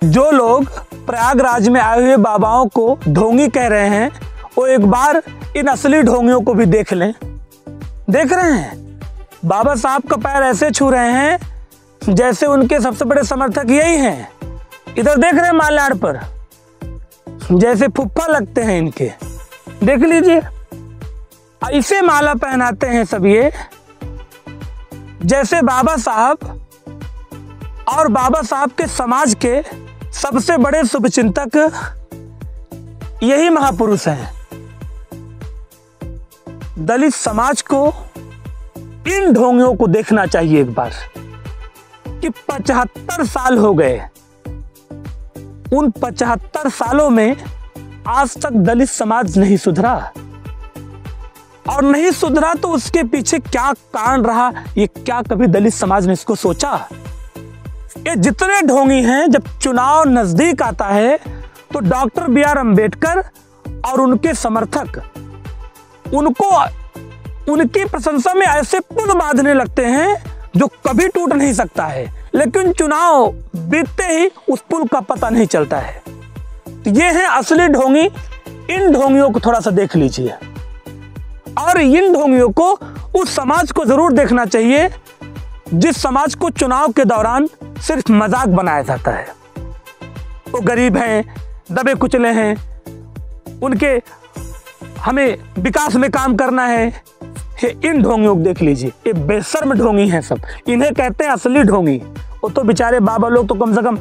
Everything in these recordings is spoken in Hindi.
जो लोग प्रयागराज में आए हुए बाबाओं को ढोंगी कह रहे हैं, वो एक बार इन असली ढोंगियों को भी देख लें। देख रहे हैं, बाबा साहब का पैर ऐसे छू रहे हैं जैसे उनके सबसे बड़े समर्थक यही हैं। इधर देख रहे हैं माल्याड़ पर, जैसे फुफ्फा लगते हैं इनके। देख लीजिए, ऐसे माला पहनाते हैं सब ये, जैसे बाबा साहब और बाबा साहब के समाज के सबसे बड़े शुभचिंतक यही महापुरुष हैं। दलित समाज को इन ढोंगियों को देखना चाहिए एक बार कि 75 साल हो गए। उन 75 सालों में आज तक दलित समाज नहीं सुधरा, और नहीं सुधरा तो उसके पीछे क्या कारण रहा, ये क्या कभी दलित समाज ने इसको सोचा? ये जितने ढोंगी हैं, जब चुनाव नजदीक आता है तो डॉक्टर बी.आर. अम्बेडकर और उनके समर्थक उनको उनकी प्रशंसा में ऐसे पुल बांधने लगते हैं जो कभी टूट नहीं सकता है, लेकिन चुनाव बीतते ही उस पुल का पता नहीं चलता है। ये है असली ढोंगी। इन ढोंगियों को थोड़ा सा देख लीजिए, और इन ढोंगियों को उस समाज को जरूर देखना चाहिए जिस समाज को चुनाव के दौरान सिर्फ मजाक बनाया जाता है। वो गरीब हैं, दबे कुचले हैं, उनके हमें विकास में काम करना है। इन ढोंगियों को देख लीजिए, ये बेशर्म ढोंगी हैं सब। इन्हें कहते हैं असली ढोंगी। वो तो बेचारे बाबा लोग तो कम से कम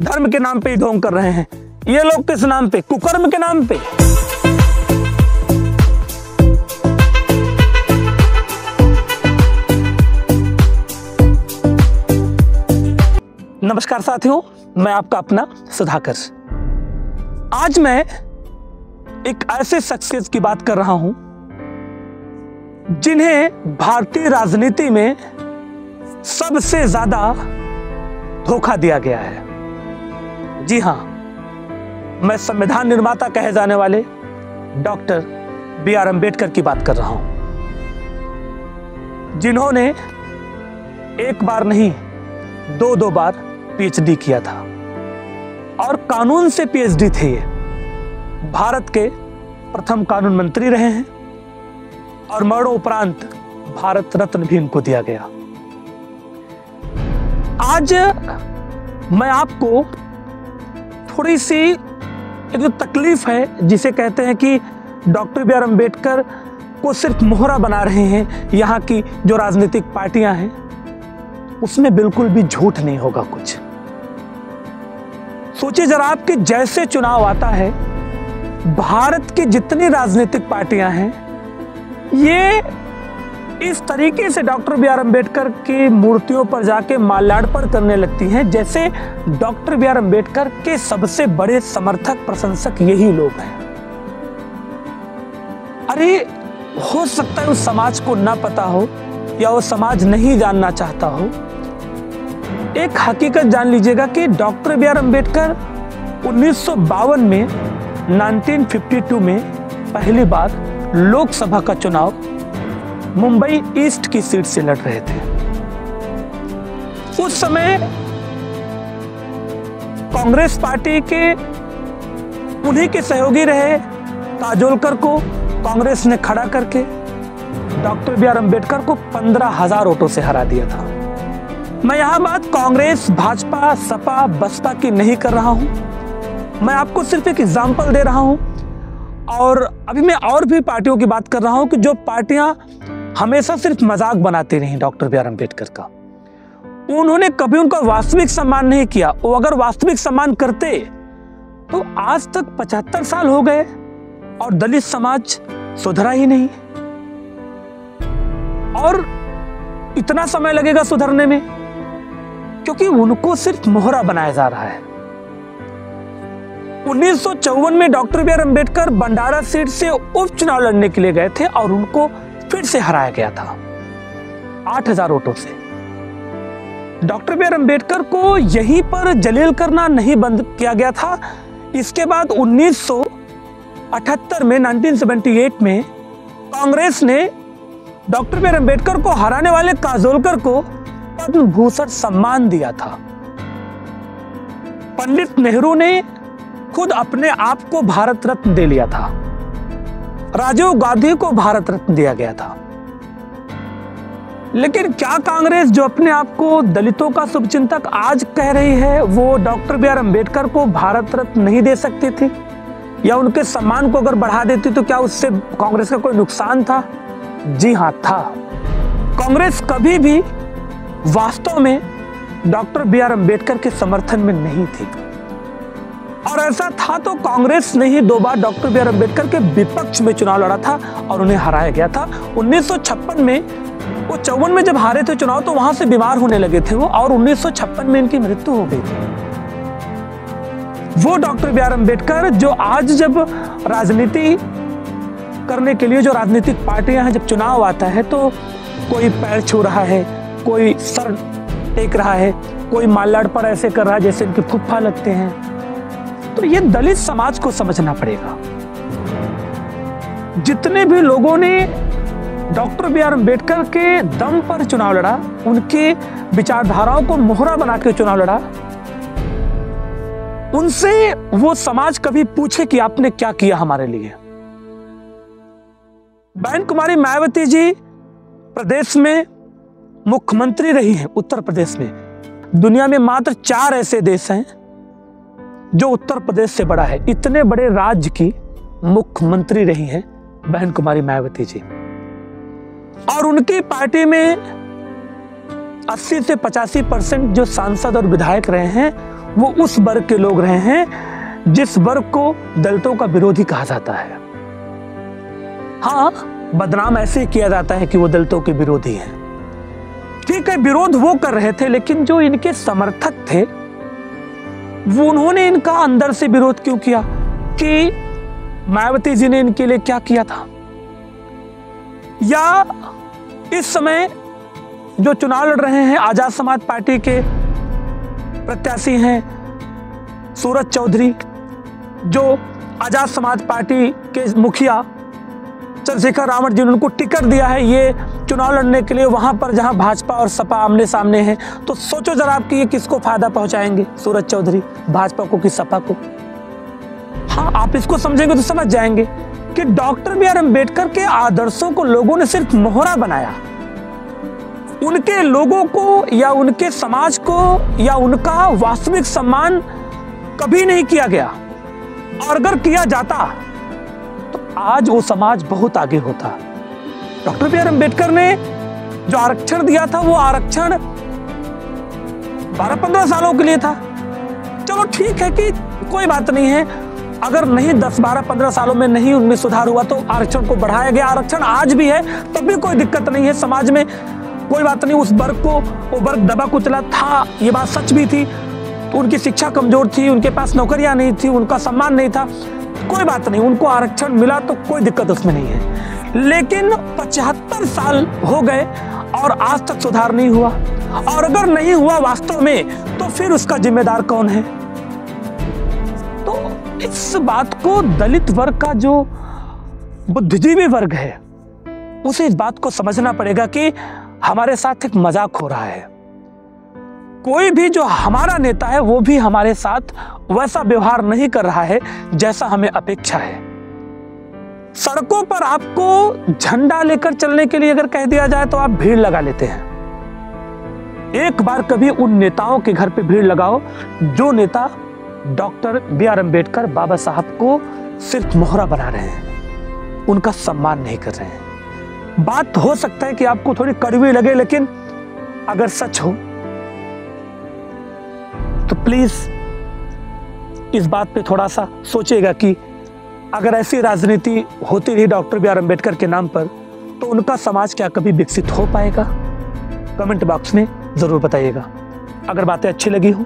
धर्म के नाम पे ही ढोंग कर रहे हैं। ये लोग किस नाम पे? कुकर्म के नाम पे। नमस्कार साथियों, मैं आपका अपना सुधाकर। आज मैं एक ऐसे शख्सियत की बात कर रहा हूं जिन्हें भारतीय राजनीति में सबसे ज्यादा धोखा दिया गया है। जी हां, मैं संविधान निर्माता कहे जाने वाले डॉक्टर बी.आर. अम्बेडकर की बात कर रहा हूं, जिन्होंने एक बार नहीं दो बार पीएचडी किया था, और कानून से पीएचडी थे। ये भारत के प्रथम कानून मंत्री रहे हैं, और मरणोपरांत भारत रत्न भी इनको दिया गया। आज मैं आपको थोड़ी सी एक जो तकलीफ है, जिसे कहते हैं कि डॉक्टर बी.आर. अम्बेडकर को सिर्फ मोहरा बना रहे हैं यहाँ की जो राजनीतिक पार्टियां हैं, उसमें बिल्कुल भी झूठ नहीं होगा कुछ। सोचिए जरा आप कि जैसे चुनाव आता है, भारत की जितनी राजनीतिक पार्टियां हैं, ये इस तरीके से डॉक्टर बी.आर. अम्बेडकर की मूर्तियों पर जाके माल्यार्पण करने लगती हैं जैसे डॉक्टर बी.आर. अम्बेडकर के सबसे बड़े समर्थक प्रशंसक यही लोग हैं। अरे हो सकता है उस समाज को ना पता हो, या वो समाज नहीं जानना चाहता हो। एक हकीकत जान लीजिएगा कि डॉक्टर बी.आर. अम्बेडकर 1952 में 1952 में पहली बार लोकसभा का चुनाव मुंबई ईस्ट की सीट से लड़ रहे थे। उस समय कांग्रेस पार्टी के उन्हीं के सहयोगी रहे काजोलकर को कांग्रेस ने खड़ा करके डॉक्टर बी.आर. अम्बेडकर को 15,000 वोटों से हरा दिया था। मैं यहां बात कांग्रेस, भाजपा, सपा, बसपा की नहीं कर रहा हूं। मैं आपको सिर्फ एक एग्जाम्पल दे रहा हूं, और अभी मैं और भी पार्टियों की बात कर रहा हूं कि जो पार्टियां हमेशा सिर्फ मजाक बनाती रही डॉक्टर बी.आर. अम्बेडकर का। उन्होंने कभी उनका वास्तविक सम्मान नहीं किया। वो अगर वास्तविक सम्मान करते तो आज तक 75 साल हो गए और दलित समाज सुधरा ही नहीं, और इतना समय लगेगा सुधरने में, क्योंकि उनको सिर्फ मोहरा बनाया जा रहा है। 1954 में doctor B R. Ambedkar Bhandara seat से उपचुनाव लड़ने के लिए गए थे, और उनको फिर से हराया गया था 8,000 वोटों से। Doctor B R. अम्बेडकर को यहीं पर जलील करना नहीं बंद किया गया था। इसके बाद 1978 में 1978 में कांग्रेस ने डॉक्टर बी.आर. अम्बेडकर को हराने वाले काजोलकर को पद्म भूषण सम्मान दिया था। पंडित नेहरू ने खुद अपने आप को भारत रत्न दे लिया था, राजीव गांधी को भारत रत्न दिया गया था। लेकिन क्या कांग्रेस, जो अपने आप को दलितों का शुभचिंतक आज कह रही है, वो डॉक्टर बी आर अम्बेडकर को भारत रत्न नहीं दे सकती थी? या उनके सम्मान को अगर बढ़ा देती तो क्या उससे कांग्रेस का कोई नुकसान था? जी हां, था। कांग्रेस कभी भी वास्तव में डॉक्टर बी आर अम्बेडकर के समर्थन में नहीं थी, और ऐसा था तो कांग्रेस ने ही 2 बार डॉक्टर बी आर अम्बेडकर के विपक्ष में चुनाव लड़ा था और उन्हें हराया गया था। 1956 में, वो 54 में जब हारे थे चुनाव, तो वहां से बीमार होने लगे थे वो, और 1956 में इनकी मृत्यु हो गई थी। वो डॉक्टर बी आर अम्बेडकर जो आज जब राजनीति करने के लिए जो राजनीतिक पार्टियां हैं, जब चुनाव आता है तो कोई पैर छू रहा है, कोई सर टेक रहा है, कोई माल्यार्पण पर ऐसे कर रहा है जैसे इनके फुफ्फा लगते हैं। तो ये दलित समाज को समझना पड़ेगा। जितने भी लोगों ने डॉक्टर बी आर अम्बेडकर के दम पर चुनाव लड़ा, उनके विचारधाराओं को मोहरा बना के चुनाव लड़ा, उनसे वो समाज कभी पूछे कि आपने क्या किया हमारे लिए। बहन कुमारी मायावती जी प्रदेश में मुख्यमंत्री रही हैं, उत्तर प्रदेश में। दुनिया में मात्र 4 ऐसे देश हैं जो उत्तर प्रदेश से बड़ा है। इतने बड़े राज्य की मुख्यमंत्री रही हैं बहन कुमारी मायावती जी, और उनकी पार्टी में 80 से 85% जो सांसद और विधायक रहे हैं वो उस वर्ग के लोग रहे हैं जिस वर्ग को दलितों का विरोधी कहा जाता है। हाँ, बदनाम ऐसे किया जाता है कि वो दलितों के विरोधी हैं। ठीक है, विरोध वो कर रहे थे, लेकिन जो इनके समर्थक थे वो, उन्होंने इनका अंदर से विरोध क्यों किया कि मायावती जी ने इनके लिए क्या किया था? या इस समय जो चुनाव लड़ रहे हैं आजाद समाज पार्टी के प्रत्याशी हैं सूरज चौधरी, जो आजाद समाज पार्टी के मुखिया चंद्रशेखर रावत जी ने उनको टिकट दिया है ये चुनाव लड़ने के लिए, वहां पर जहां भाजपा और सपा आमने सामने हैं। तो सोचो जरा आप कि ये किसको फायदा पहुंचाएंगे, सूरज चौधरी, भाजपा को कि सपा को? हाँ, आप इसको समझेंगे तो समझ जाएंगे कि डॉक्टर बी आर अम्बेडकर के आदर्शों को लोगों ने सिर्फ मोहरा बनाया, उनके लोगों को या उनके समाज को या उनका वास्तविक सम्मान कभी नहीं किया गया। और अगर किया जाता तो आज वो समाज बहुत आगे होता। डॉक्टर बी आर अम्बेडकर ने जो आरक्षण दिया था वो आरक्षण 12-15 सालों के लिए था। चलो ठीक है कि कोई बात नहीं है, अगर नहीं 10-12-15 सालों में नहीं उनमें सुधार हुआ तो आरक्षण को बढ़ाया गया। आरक्षण आज भी है, तब भी कोई दिक्कत नहीं है समाज में, कोई बात नहीं। उस वर्ग को, वो वर्ग दबा कुचला था, ये बात सच भी थी। तो उनकी शिक्षा कमजोर थी, उनके पास नौकरियां नहीं थी, उनका सम्मान नहीं था, कोई बात नहीं, उनको आरक्षण मिला तो कोई दिक्कत उसमें नहीं है। लेकिन 75 साल हो गए और आज तक सुधार नहीं हुआ, और अगर नहीं हुआ वास्तव में तो फिर उसका जिम्मेदार कौन है? तो इस बात को दलित वर्ग का जो बुद्धिजीवी वर्ग है उसे इस बात को समझना पड़ेगा कि हमारे साथ एक मजाक हो रहा है। कोई भी जो हमारा नेता है वो भी हमारे साथ वैसा व्यवहार नहीं कर रहा है जैसा हमें अपेक्षा है। सड़कों पर आपको झंडा लेकर चलने के लिए अगर कह दिया जाए तो आप भीड़ लगा लेते हैं। एक बार कभी उन नेताओं के घर पे भीड़ लगाओ जो नेता डॉक्टर बी आर अम्बेडकर बाबा साहब को सिर्फ मोहरा बना रहे हैं, उनका सम्मान नहीं कर रहे हैं। बात हो सकता है कि आपको थोड़ी कड़वी लगे, लेकिन अगर सच हो तो प्लीज इस बात पे थोड़ा सा सोचिएगा कि अगर ऐसी राजनीति होती रही डॉक्टर बी आर अम्बेडकर के नाम पर तो उनका समाज क्या कभी विकसित हो पाएगा? कमेंट बॉक्स में जरूर बताइएगा। अगर बातें अच्छी लगी हो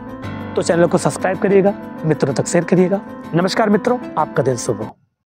तो चैनल को सब्सक्राइब करिएगा, मित्रों तक शेयर करिएगा। नमस्कार मित्रों, आपका दिन शुभ हो।